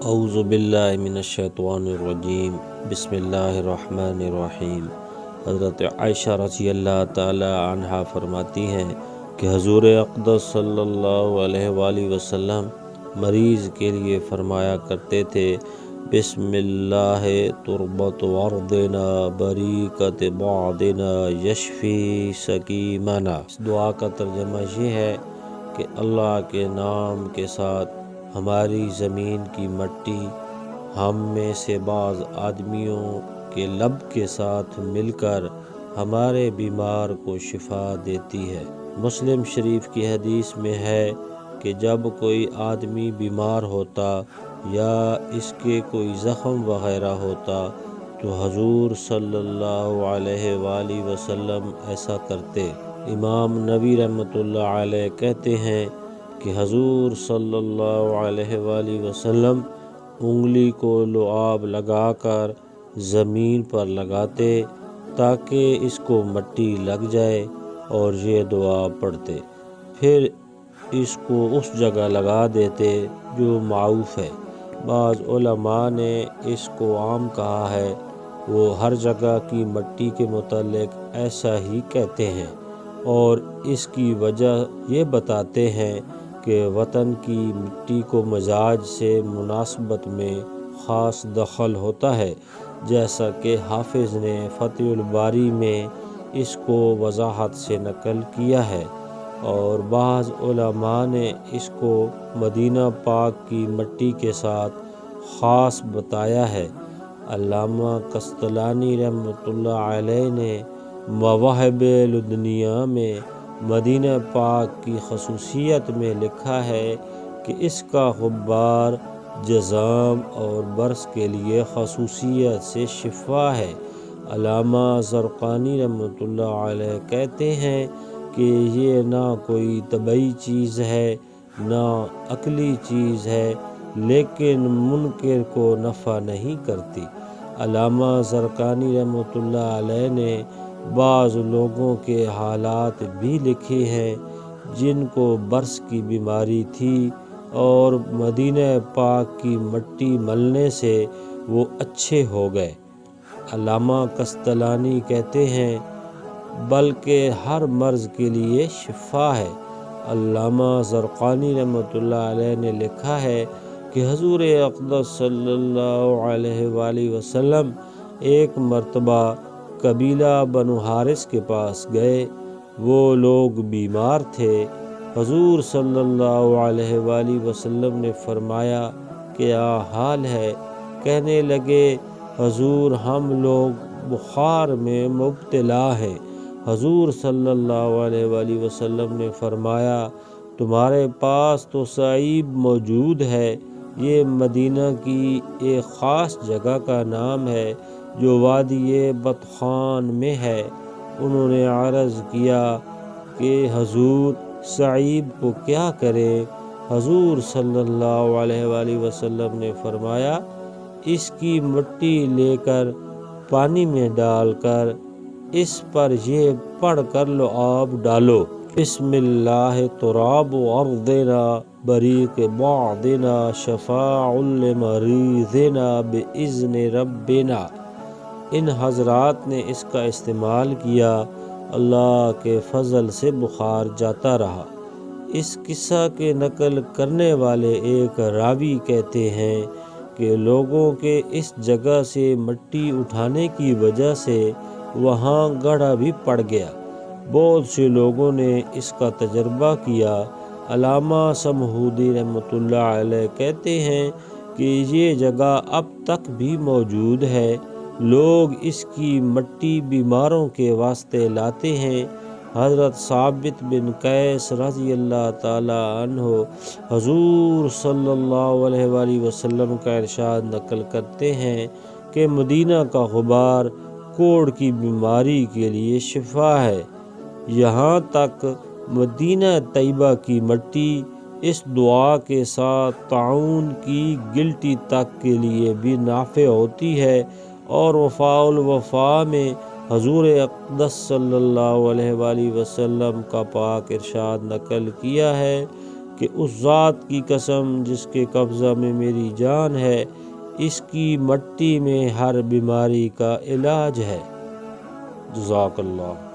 اعوذ باللہ من الشیطان الرجیم، بسم اللہ الرحمن الرحیم۔ حضرت عائشہ رضی اللہ تعالی عنہا فرماتی ہیں کہ حضور اقدس صلی اللہ علیہ وآلہ وسلم مریض کے لیے فرمایا کرتے تھے، بسم اللہ تربت ارضنا بریکت بعدنا یشفی سقیمنا۔ اس دعا کا ترجمہ یہ ہے کہ اللہ کے نام کے ساتھ ہماری زمین کی مٹی ہم میں سے بعض آدمیوں کے لب کے ساتھ مل کر ہمارے بیمار کو شفا دیتی ہے۔ مسلم شریف کی حدیث میں ہے کہ جب کوئی آدمی بیمار ہوتا یا اس کے کوئی زخم وغیرہ ہوتا تو حضور صلی اللہ علیہ وآلہ وسلم ایسا کرتے۔ امام نووی رحمۃ اللہ علیہ کہتے ہیں کہ حضور صلی اللہ علیہ وآلہ وسلم انگلی کو لعاب لگا کر زمین پر لگاتے تاکہ اس کو مٹی لگ جائے اور یہ دعا پڑھتے، پھر اس کو اس جگہ لگا دیتے جو معروف ہے۔ بعض علماء نے اس کو عام کہا ہے، وہ ہر جگہ کی مٹی کے متعلق ایسا ہی کہتے ہیں اور اس کی وجہ یہ بتاتے ہیں کہ وطن کی مٹی کو مزاج سے مناسبت میں خاص دخل ہوتا ہے، جیسا کہ حافظ نے فتح الباری میں اس کو وضاحت سے نقل کیا ہے، اور بعض علماء نے اس کو مدینہ پاک کی مٹی کے ساتھ خاص بتایا ہے۔ علامہ قسطلانی رحمۃ اللہ علیہ نے مواہب لدنیہ میں مدینہ پاک کی خصوصیت میں لکھا ہے کہ اس کا غبار جذام اور برس کے لیے خصوصیت سے شفا ہے۔ علامہ زرقانی رحمۃ اللہ علیہ کہتے ہیں کہ یہ نہ کوئی طبعی چیز ہے نہ عقلی چیز ہے، لیکن منکر کو نفع نہیں کرتی۔ علامہ زرقانی رحمۃ اللہ علیہ نے بعض لوگوں کے حالات بھی لکھے ہیں جن کو برس کی بیماری تھی اور مدینہ پاک کی مٹی ملنے سے وہ اچھے ہو گئے۔ علامہ قسطلانی کہتے ہیں بلکہ ہر مرض کے لیے شفا ہے۔ علامہ زرقانی رحمۃ اللہ علیہ نے لکھا ہے کہ حضور اقدس صلی اللہ علیہ وآلہ وسلم ایک مرتبہ قبیلہ بنو حارث کے پاس گئے، وہ لوگ بیمار تھے۔ حضور صلی اللہ علیہ وآلہ وسلم نے فرمایا کیا حال ہے؟ کہنے لگے حضور ہم لوگ بخار میں مبتلا ہیں۔ حضور صلی اللہ علیہ وآلہ وسلم نے فرمایا تمہارے پاس تو صعیب موجود ہے، یہ مدینہ کی ایک خاص جگہ کا نام ہے جو وادی بطحان میں ہے۔ انہوں نے عرض کیا کہ حضور صعیب کو کیا کریں؟ حضور صلی اللہ علیہ وآلہ وسلم نے فرمایا اس کی مٹی لے کر پانی میں ڈال کر اس پر یہ پڑھ کر لعاب ڈالو، بسم اللہ تراب ارضنا بریک بعدنا شفاء لمریضنا باذن ربنا۔ ان حضرات نے اس کا استعمال کیا، اللہ کے فضل سے بخار جاتا رہا۔ اس قصہ کے نقل کرنے والے ایک راوی کہتے ہیں کہ لوگوں کے اس جگہ سے مٹی اٹھانے کی وجہ سے وہاں گڑھا بھی پڑ گیا۔ بہت سے لوگوں نے اس کا تجربہ کیا۔ علامہ سمہودی رحمۃ اللہ علیہ کہتے ہیں کہ یہ جگہ اب تک بھی موجود ہے، لوگ اس کی مٹی بیماروں کے واسطے لاتے ہیں۔ حضرت ثابت بن قیس رضی اللہ تعالی عنہ حضور صلی اللہ علیہ وآلہ وسلم کا ارشاد نقل کرتے ہیں کہ مدینہ کا غبار کوڑ کی بیماری کے لیے شفا ہے۔ یہاں تک مدینہ طیبہ کی مٹی اس دعا کے ساتھ طاعون کی گلٹی تک کے لیے بھی نافع ہوتی ہے، اور وفاء الوفا میں حضور اقدس صلی اللہ علیہ وآلہ وسلم کا پاک ارشاد نقل کیا ہے کہ اس ذات کی قسم جس کے قبضہ میں میری جان ہے، اس کی مٹی میں ہر بیماری کا علاج ہے۔ جزاک اللہ۔